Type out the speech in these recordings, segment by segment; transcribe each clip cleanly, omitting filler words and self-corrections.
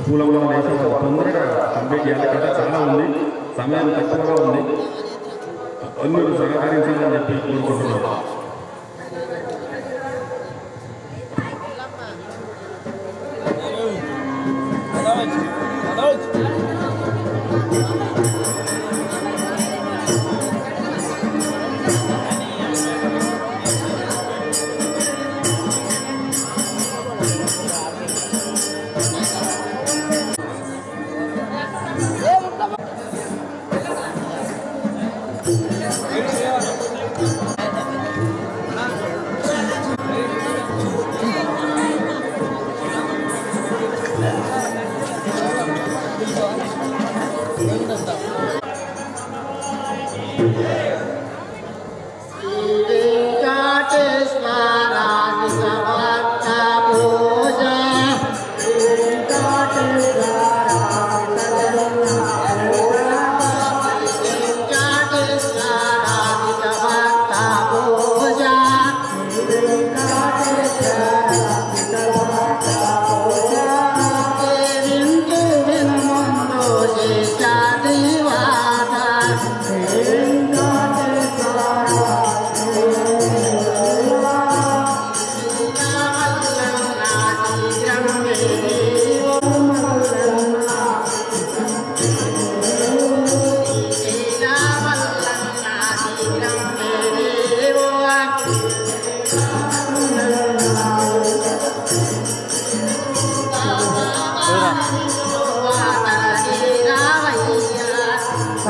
పూలంలో వేసి తొందరగా కంప్లీట్ చేయాలి కదా, చాలా ఉంది, సమయం తక్కువగా ఉంది, అందరూ సహకరించాలని చెప్పి కోరుకుంటున్నాను.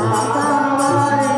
Bye.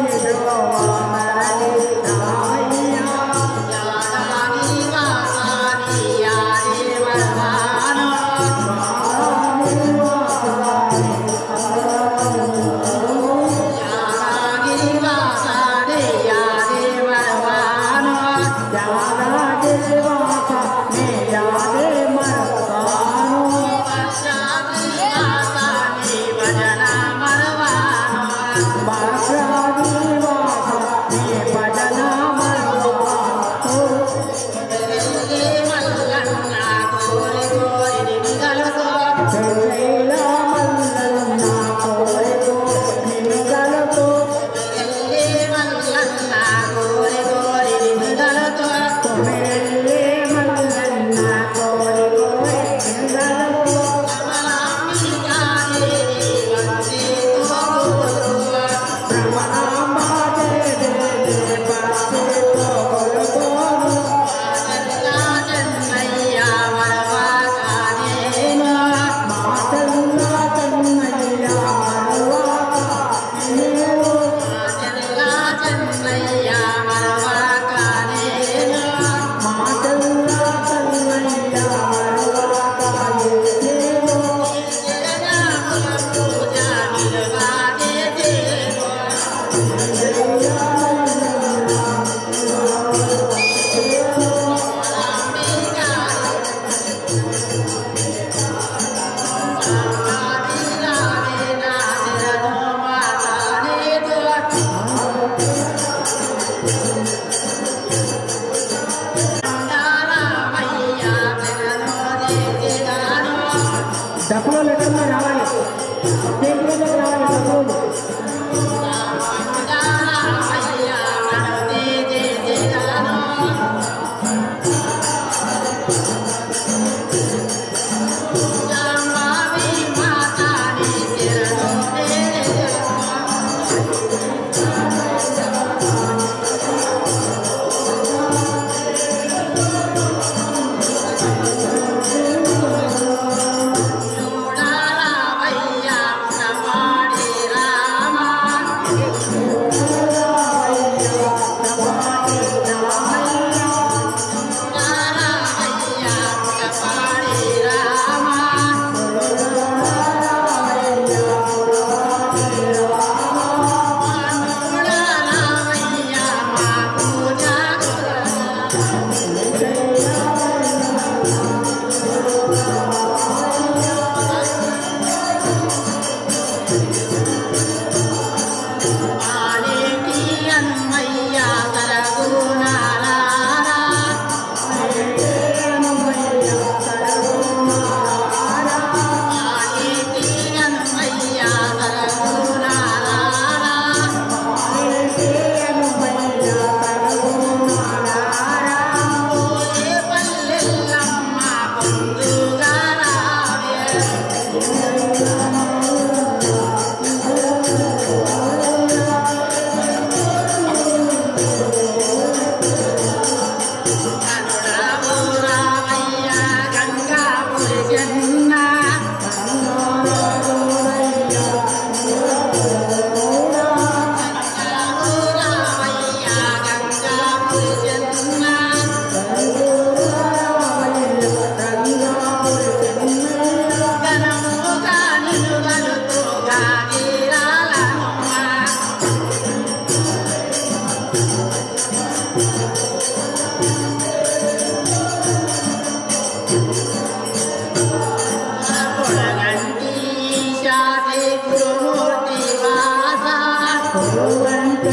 Thank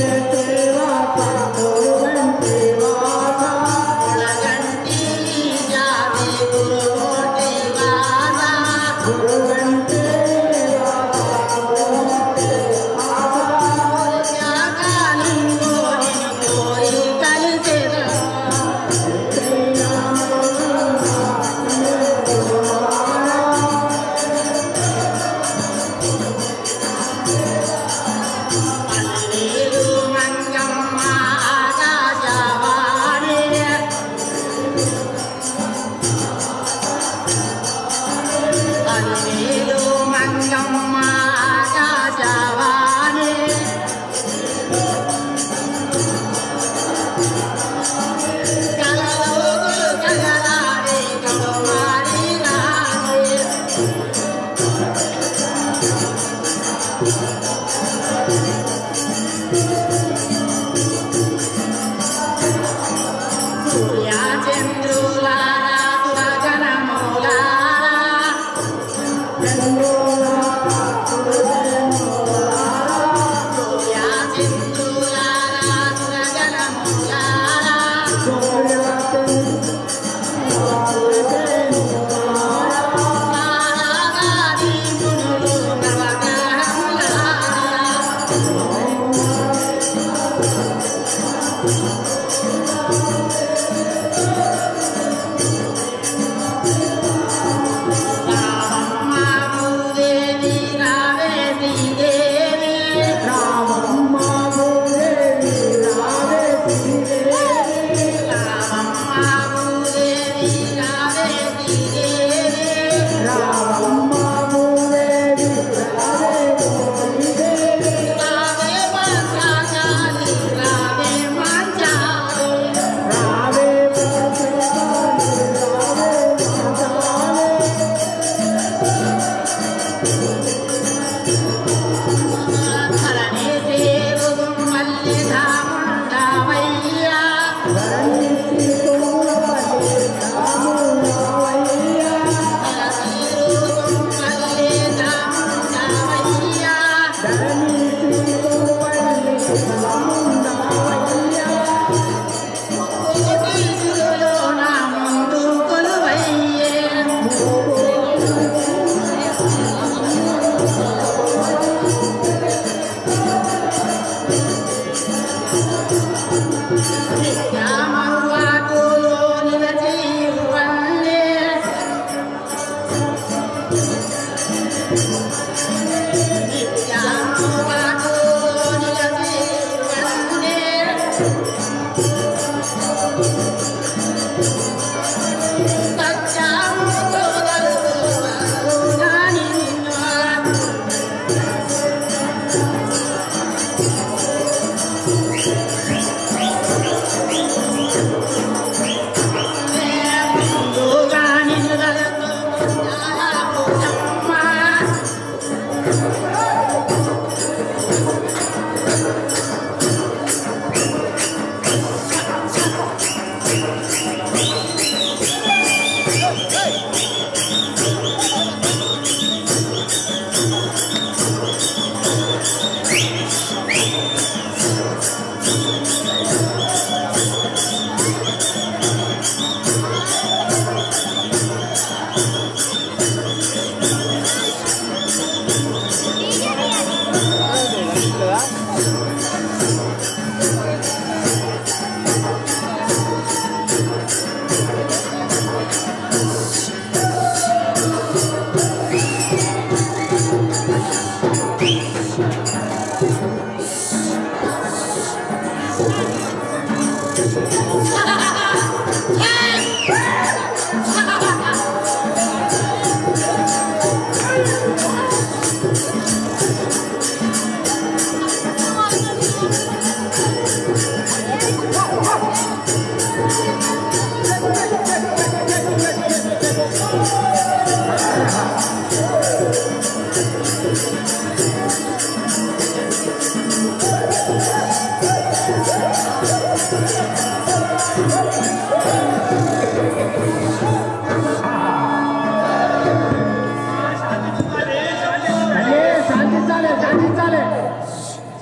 you.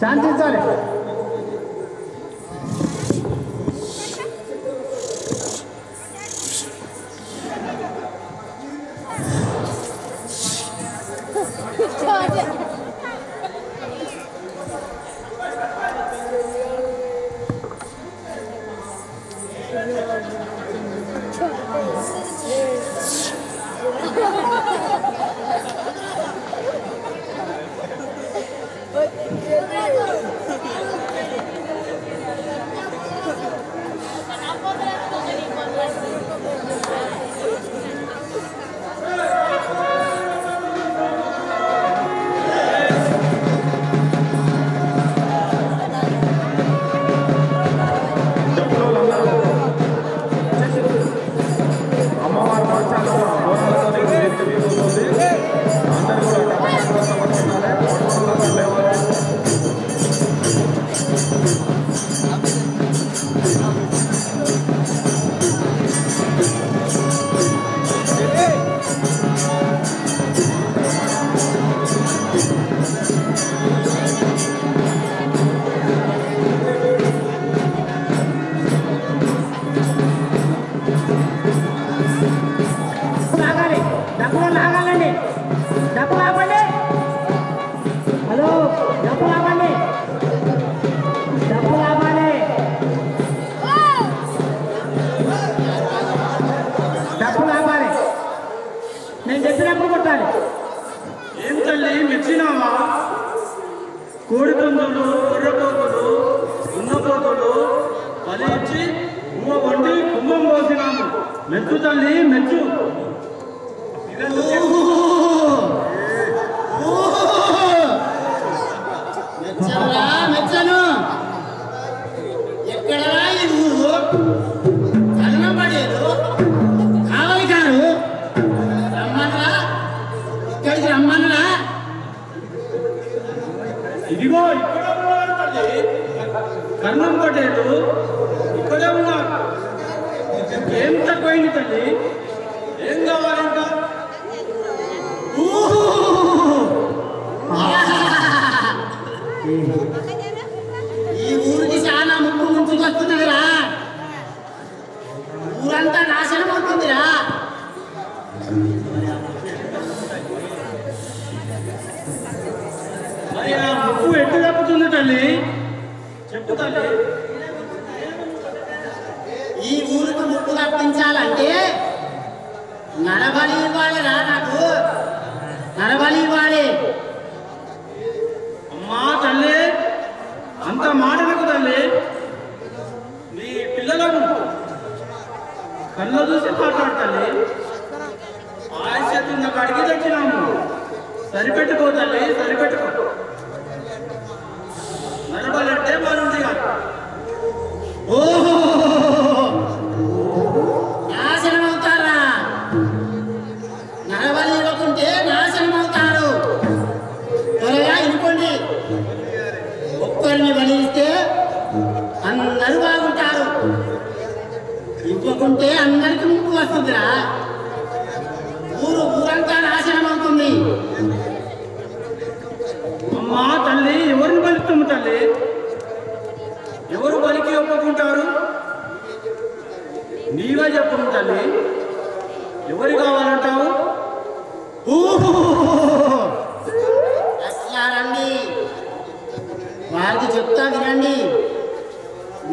శాంతించాలి. కోడికందులు ఎర్రపోతులు ఉన్నపోతులు ఫలించి ఉమ్మ వండి కుంభం పోసినాము. మెచ్చు తల్లి మెచ్చు. మెచ్చను ఎక్కడరా ఈ ఊరు చలనం పడేదు కావాలి గారు రమ్మనరా ఇక్కడికి రమ్మనరా. ఇదిగో ఇక్కడ ఉన్నారు తల్లి కర్ణం పడేదు ఇక్కడే ఉన్నారు. ఏం తక్కువైంది తల్లి? ఏం కావాలి ఇంకా? ఈ ఊరికి చాలా ముప్పు ముంచుకొస్తున్నదిరా. ఊరంతా నాశనం అవుతుందిరా. మరి ఆ ముప్పు ఎట్టు తప్పుతుంది తల్లి? చెప్పు తల్లి. ఈ ఊరికి ముప్పు తప్పించాలంటే నడబలి ఇవ్వాలిరా. నాకు నడబలి ఇవ్వాలి. అమ్మా తల్లి అంత మాటలకు తల్లి, నీ పిల్లలకు కళ్ళ చూసి మాట్లాడతల్లి. ఆయుష్యత్తున్న కడిగి తెచ్చినాము. సరిపెట్టుకో తల్లి, సరిపెట్టుకో. నడవాలంటే మనుందిగా. ఓహో నాశనం అవుతారా? నడబలి ఇవ్వకుంటే నాశనం అవుతారు. త్వరగా ఇనుకోండి. ఒక్కరిని బలిస్తే అందరూ బాగుంటారు. ఇవ్వకుంటే అందరికి ముప్పు వస్తుందిరా. ఊరంతా నాశనం అవుతుంది. అమ్మా తల్లి ఎవరిని బలిస్తాము తల్లి? ఎవరు బలికి ఒప్పుకుంటారు? నీవే చెప్పు తల్లి. ఎవరు కావాలంటావు? అట్లా రండి, వారికి చెప్తా వినండి.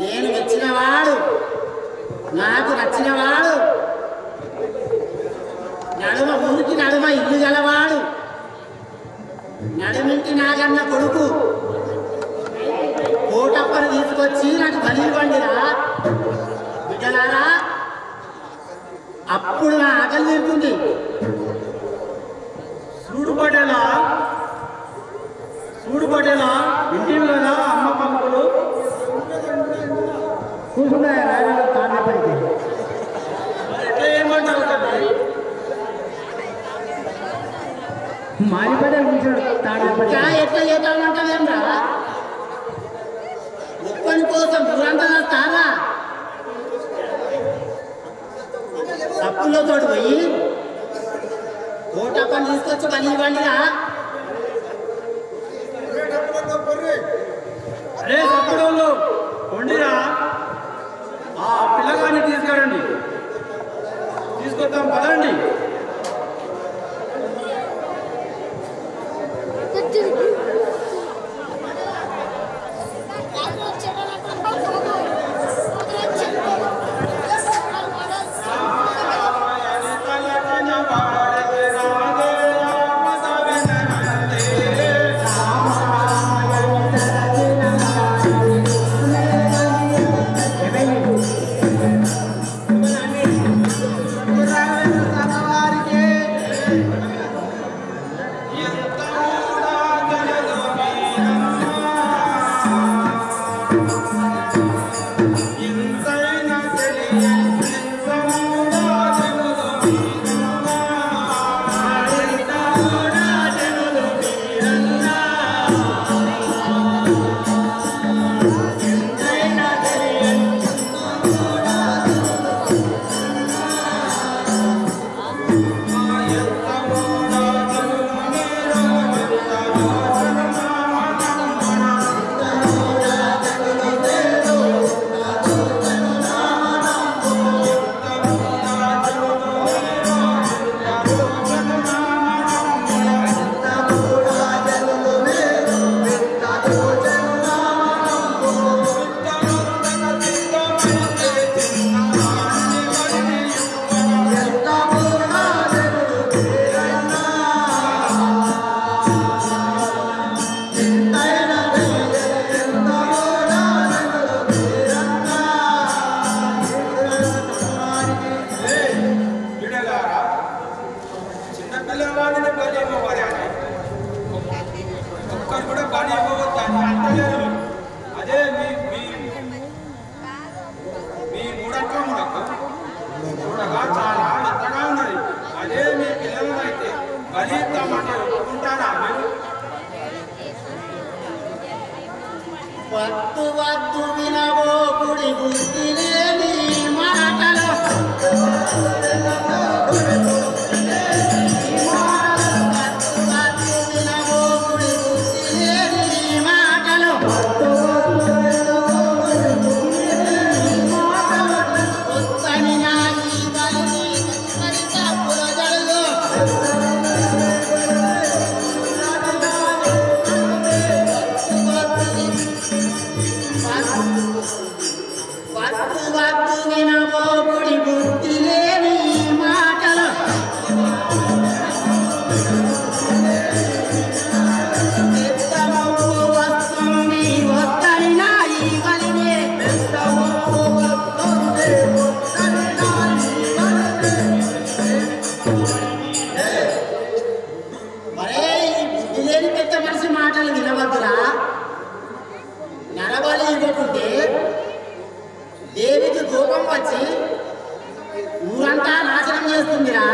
నేను మెచ్చినవాడు, నాకు నచ్చినవాడు, నడుమ ఊరికి నడుమ ఇల్లు గలవాడు, నడుమింటి నాగన్న కొడుకు కోటప్పని తీసుకొచ్చి నాకు బలి ఇవ్వండిరా బిడ్డలారా. అప్పుడు నా ఆకలి తీరుతుంది. చూడు పడేలా ఇంటి కదా అమ్మ పంపులు కూర్చున్నాయా రాజు తాడపడికి? మరి ఎట్లా ఏమంటావు తల్లి? మారిపడే కూర్చోడు తాడపడి. ఎట్లా చేద్దామంటావేమ్రా? ఒక్కని కోసం ఊరంతా తారా తప్పులతో పోయి కోటప్పని తీసుకొచ్చి బలి ఇవ్వండిరా. పదండి. వద్దు వద్దు వినవో గుడి బుద్ధి లేని మాటలు ఊరంతా నాశనం చేస్తుందిరా.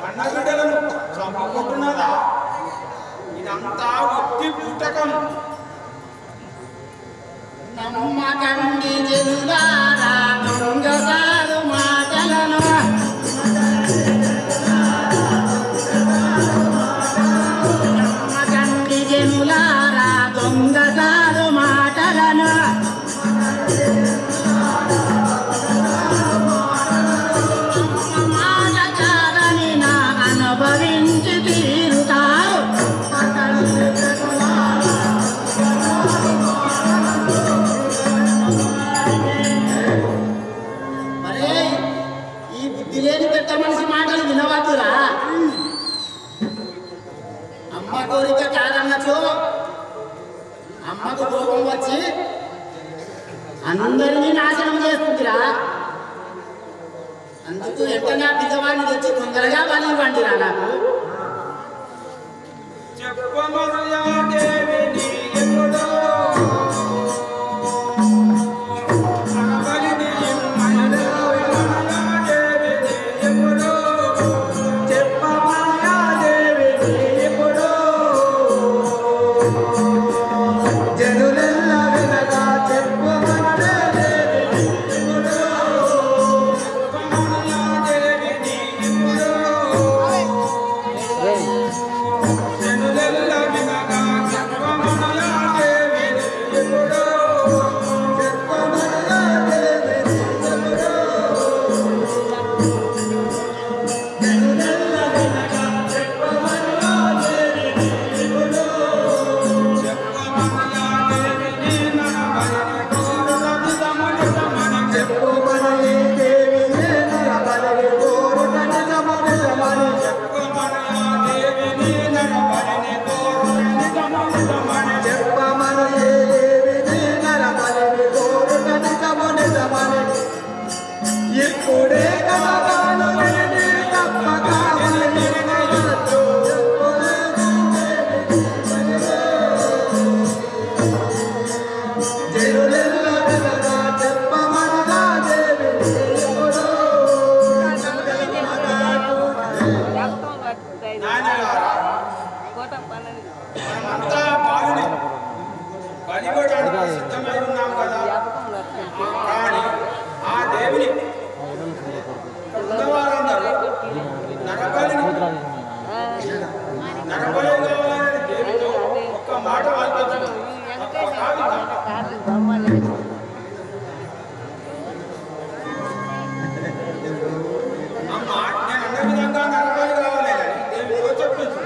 అన్నబిడ్డలను చంపుకుంటున్నదా? ఇదంతా ఉత్తి పుటకం. నమ్మకండి జనులారా దొంగసారు మాటలను నమ్మకండి జనులారా దొంగసారు మాటలను మాట కాదని నా అనుభవించి తీరుతారు. మరే ఈ బుద్ధి లేని పెద్ద మనిషి మాటలు వినవద్దురా. అమ్మ కోరిక కాదన్నచో అమ్మకు కోపం వచ్చి అందరినీ నాశనం చేస్తుందిరా. అందుకు వెంటనే ఆ పిల్లవాడిని తెచ్చి తొందరగా బలి ఇవ్వండిరా నాకు. చెప్పమనుయా దేవి నీ ఎప్పుడో అనబలి నీ మనలో మనయా దేవి నీ ఎప్పుడో చెప్పమనుయా దేవి నీ ఎప్పుడో జనులెల్ల వినగా చెప్పమనుయా దేవి నీ ఎప్పుడో చెప్పమనుయా దేవి నీ ఎప్పుడో జనులెల్ల వినగా చెప్పమనుయా దేవి నీ ఎప్పుడో చెప్పమనుయా దేవి నీ ఎప్పుడో జనులెల్ల వినగా చెప్పమనుయా దేవి నీ ఎప్పుడో చెప్పమనుయా దేవి నీ నరబలి కోరుటని తమని తమని చెప్పమనుయే దేవి నీ నరబలి కోరుటని తమని తమని చెప్పమనుయా దేవి నీ నరబలి కోరుటని తమని తమని చెప్పమనుయే దేవి నీ నరబలి కోరుటని తమని తమని ఇప్పుడే కలవాను నేను తప్పక జనులెల్ల వినగా చెప్పమనుయా దేవి నీ ఎప్పుడో నాయనలారా, మనమంతా బాలుని బలిగొట్టడానికి సిద్ధమై ఉన్నాం కదా. కానీ ఆ దేవిని ఉన్నవారందరూ నరబలి కావాలని దేవితో ఒక్క మాట వాల్పించడం తప్ప కాదు. అమ్మ నేను అన్న విధంగా నరబలి కావాలని దేవితో చెప్పించు.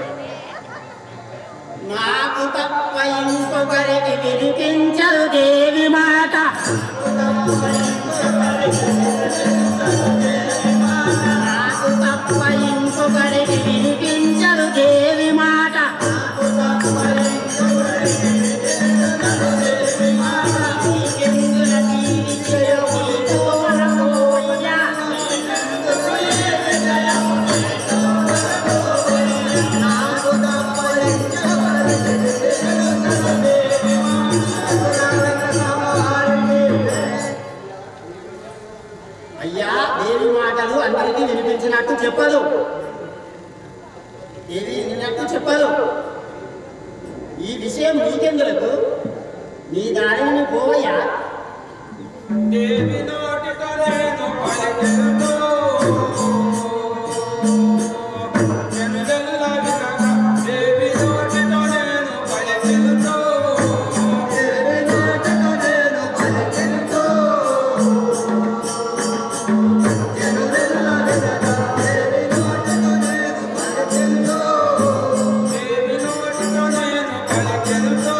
నాకు తప్ప ఇంకొకరికి వినిపించదు దేవి మాట. నాకు తప్ప ఇంకొకరికి వినిపించదు దేవి మాట. నీకెందుల జీవితయో నీతో మనకోయ్యా. నాకు తప్ప అయ్యా దేవి మాటలు అందరికీ వినిపించినట్టు చెప్పదు. దేవి వినినట్టు చెప్పదు. ఈ విషయం నీకెందులకు? నీ దారిని పోవయ్యా. దేవి నోటితో నేను పలికెదను. జనులెల్ల వినగా దేవి నోటితో నేను పలికెదను. దేవి నోటితో నేను పలికెదను. జనులెల్ల వినగా దేవి నోటితో నేను పలికెదను. దేవి నోటితో నేను పలికెదను.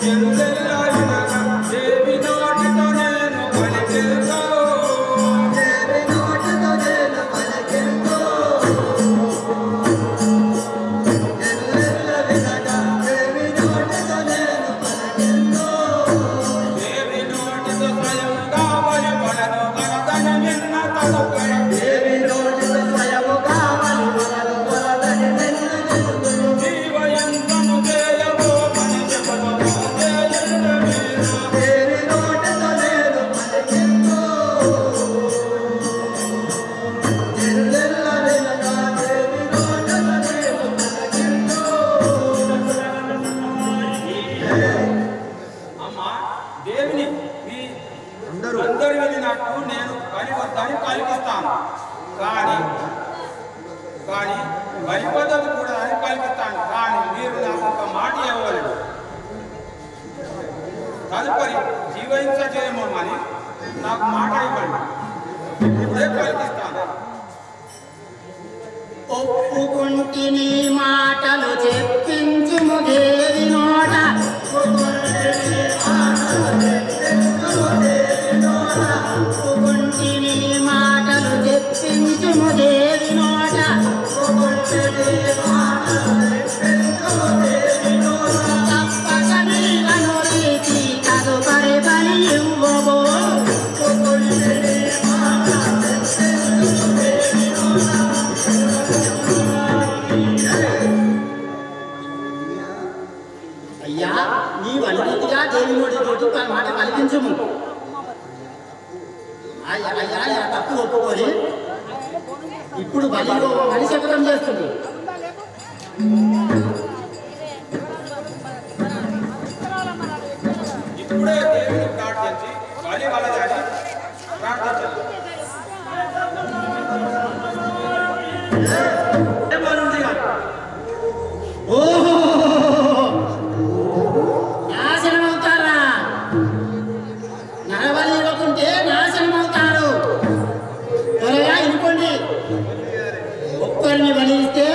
జనులెల్ల వినగా దేవి నోటితో నేను పలికెదను. దేవిని మీ అందరు వెళ్ళినట్టు నేను పని వద్దని పలికిస్తాను. కానీ వరి పద్ధతి కూడా అని పలికిస్తాను. కానీ మీరు నాకు ఒక మాట ఇవ్వలేదు. తదుపరి జీవహింస చేయమని నాకు మాట ఇవ్వండి. ఇప్పుడే పలికిస్తాను. ఒప్పుకుంటిని మాటలు చెప్పించుము దేవి నోట, ఒప్పుకుంటిని మాటలు చెప్పించుము దేవి నోట, తప్పక నీవను రీతి తదుపరి బలి ఇవ్వబో. అయ్యా, నీ వల్లిగా దేవి నోటి మాట కలిగించము. అయ్యా తప్పు ఒప్పుకొని ఇప్పుడు బలిలో బలి శపథం చేస్తుంది. ఇప్పుడే దేవుని ప్రార్థించి బలి వలదని ప్రార్థించాలి. నాశనం అవుతారా? నరబలి ఇవ్వకుంటే నాశనం అవుతారు. త్వరగా ఇనుకోండి. ఒక్కరిని బలి ఇస్తే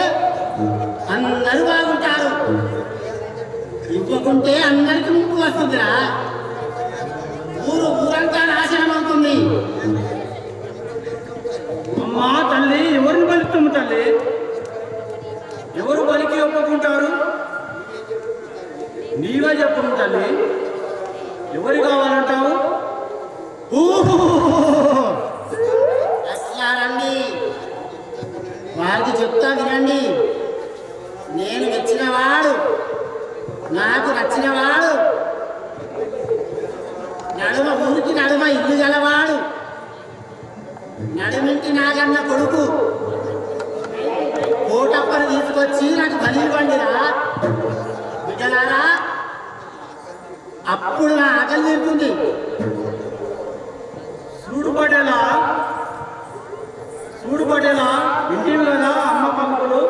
అందరూ బాగుంటారు, ఇవ్వకుంటే అందరికి ముప్పు వస్తుందిరా. ఊరంతా నాశనం అవుతుంది. అమ్మా తల్లి, ఎవరిని బలిస్తాము తల్లి? ఎవరు బలికి ఒప్పుకుంటారు? నీవే చెప్పము తల్లి. ఎవరు కావాలంటావు? అట్లా రండి, వారికి చెప్తా వినండి. నేను మెచ్చినవాడు, నాకు నచ్చినవాడు, నడుమ ఊరికి నడుమ ఇల్లు గలవాడు, నడుమింటి నాగన్న కొడుకు. కోటప్పని తీసుకొచ్చి నాకు బలి ఇవ్వండిరా బిడ్డలారా, అప్పుడు నా ఆకలి తీరుతుంది. చూడు పడేలా ఇంటివి కదా అమ్మ పంపులు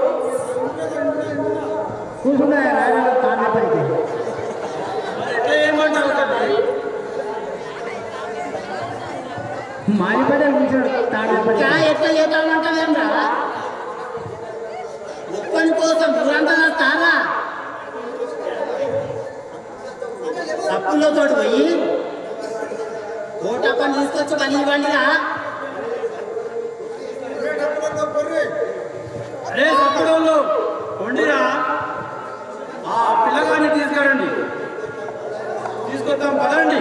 కూర్చున్నాయి రాజు తాండపడికి. ఎట్లా ఏమంటావు తల్లి? మారిపడే కూర్చోడు తాండపడి. ఎట్లా చేద్దామంటావేమ్రా? ఒక్కని కోసం ఊరంతా తారా తప్పులతో పోయి కోటప్పని తీసుకొచ్చి బలి ఇవ్వండిరా. అరే తప్పుడు కొండిరా, ఆ పిల్లగాన్ని తీసుకురండి. తీసుకొద్దాం పదండి.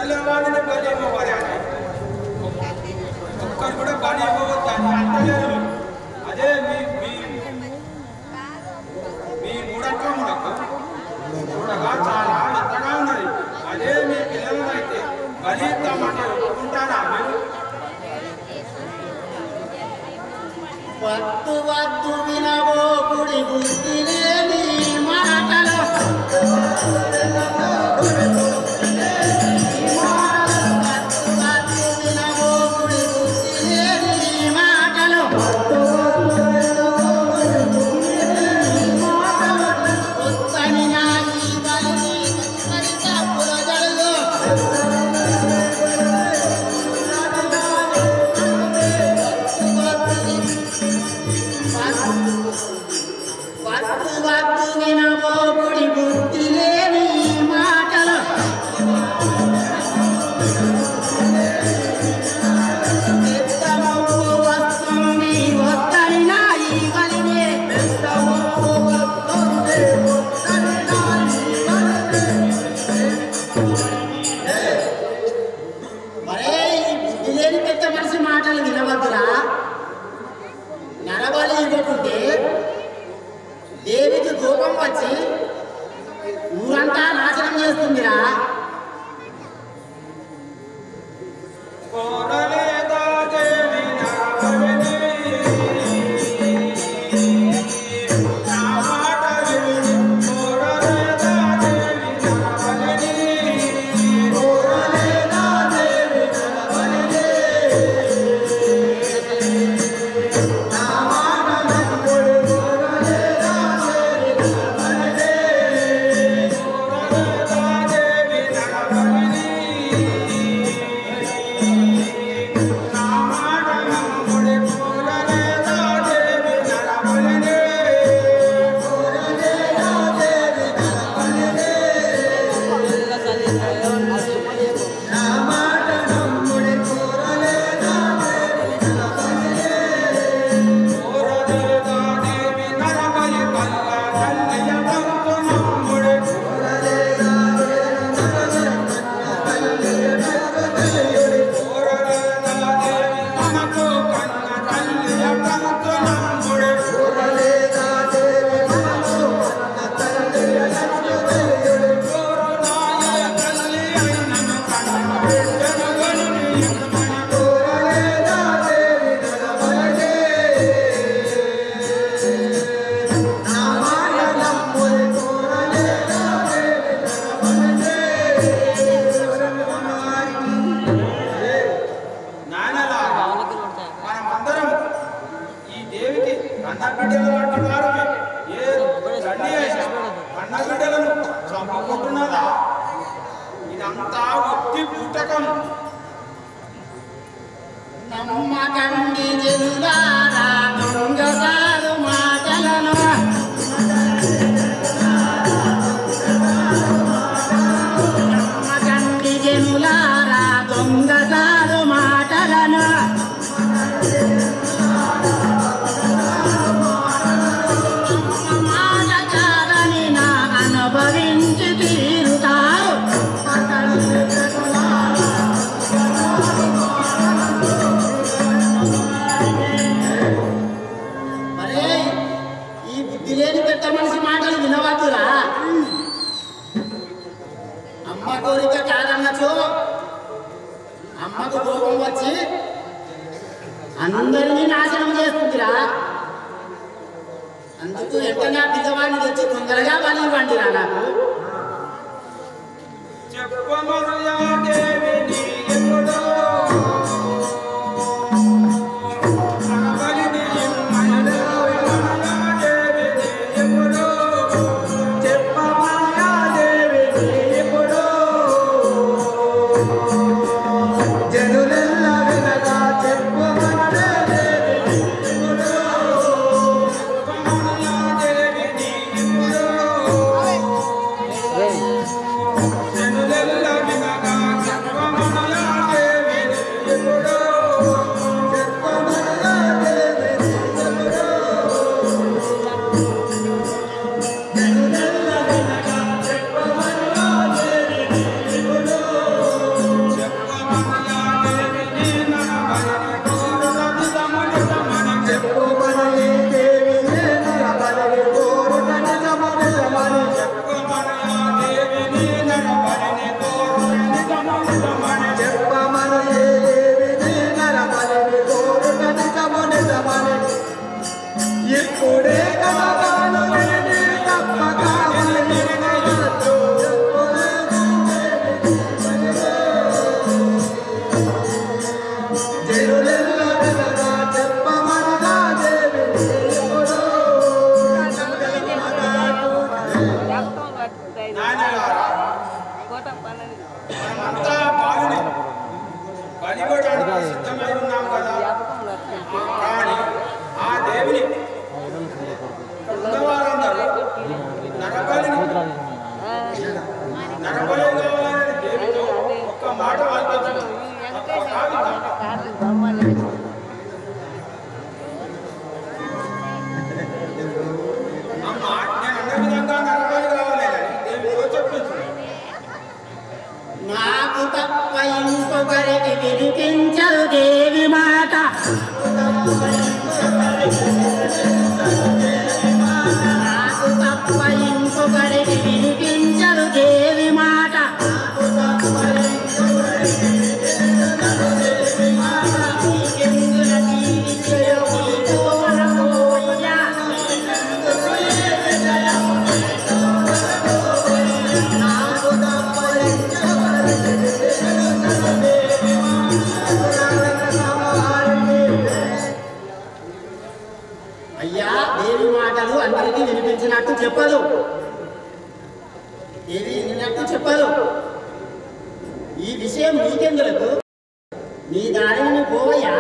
పిల్లవాడిని బలి ఇవ్వబడి అని ఒక్కరు కూడా బలి ఇవ్వవద్దని అంటలేదు. అదే మీ మూఢత్వమునకు మూఢగా చాలా ఎంతగా ఉన్నది. అదే మీ పిల్లలనైతే బలి ఇద్దామంటే ఒప్పుకుంటారా మీరు? వద్దు వద్దు వినబోకుడి బుద్ధి లేని మాటలు దేవికి కోపం వచ్చి ఊరంతా నాశనం చేస్తుందిరా. ఇదంతా ఒత్తి పుట్టకం. నమ్మకండి జనులారా దొంగసారు మాటలను నమ్మకండి జనులారా దొంగసారు మాటలను మాటచారని నా అనుభవించి తీరుతారు. మనిషి మాటలు వినవద్దురా. అమ్మ కోరిక కాదన్నచో అమ్మకు కోపం వచ్చి అందరినీ నాశనం చేస్తుందిరా. అందుకు వెంటనే పిల్లవాడిని తెచ్చి తొందరగా బలి ఇవ్వండిరా నాకు. జనులెల్ల వినగా మనమంతా బాలుని బలిగొట్టడానికి సిద్ధమై ఉన్నాం కదా. కానీ ఆ దేవిని ఉన్నవారందరూ నరబలి కావాలని దేవితో ఒక్క మాట వాల్పించడం తప్ప కాదు. అమ్మ నేను అన్న విధంగా నరబలి కావాలని దేవితో చెప్పించు. నాకు తప్ప ఇంకొకరికి వినిపించదు దేవి మాట. నాకు తప్ప ఇంకొకరికి వినిపించదు దేవి మాట. అయ్యా దేవి మాటలు అందరికీ వినిపించినట్టు చెప్పదు. దేవి వినినట్టు చెప్పదు. ఈ విషయం నీకెందులకు? నీ దారిని పోవయ్యా.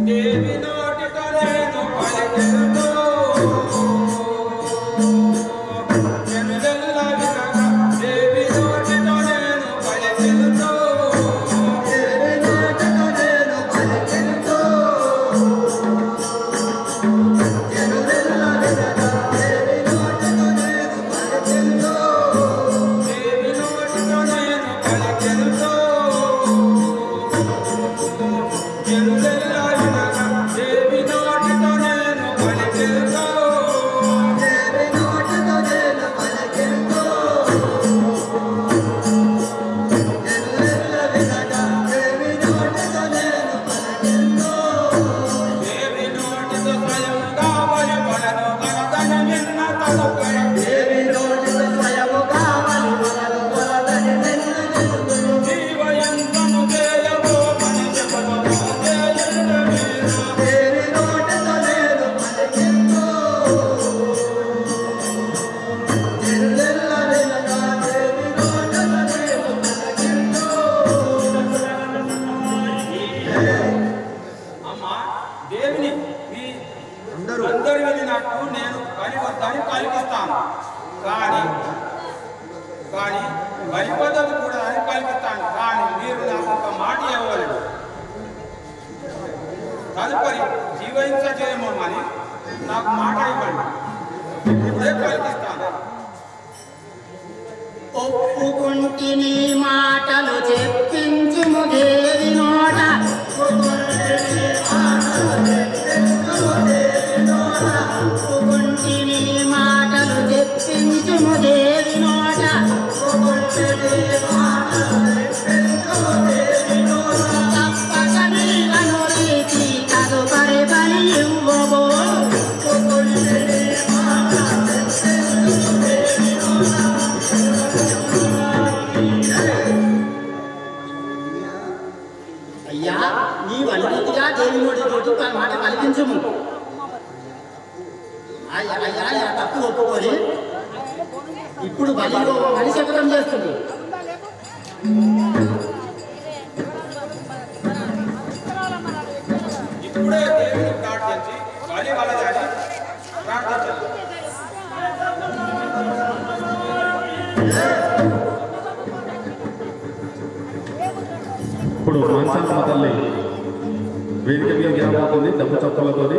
దేవి నోటితో నేను పలికెదను. జనులెల్ల వినగా దేవి నోటితో నేను పలికెదను. అందరు వెళ్ళినట్టు నేను బలి వద్దని పలికిస్తాను. కానీ బలి పద్ధతి కూడా అని పలికిస్తాను. కానీ మీరు నాకు ఒక మాట ఇవ్వలేదు. తదుపరి జీవహింస చేయమని నాకు మాట ఇవ్వండి. ఇప్పుడే పలికిస్తాను. ఒప్పుకుంటిని మాటలు చెప్పించుము దేవి నోట. ఒప్పుకుంటిని మాటలు చెప్పించుము దేవి నోట. తప్పక నీలను రీతి తదుపరి బలి ఇవ్వబో. అయ్యా నీ వల్లిగా దేవి నోటితోటి మాట పలికించము. అయ్యా తప్పు ఒప్పుకొని ఇప్పుడు బలిలో బలి శపథం చేస్తుంది. ఇప్పుడే దేవుని ప్రార్థించి బలి వలదని ప్రార్థించాలి. ఇప్పుడు మాంసాలమ్మ తల్లి వేదిక మీద రాబోతుంది. డబ్బు చప్పులతోని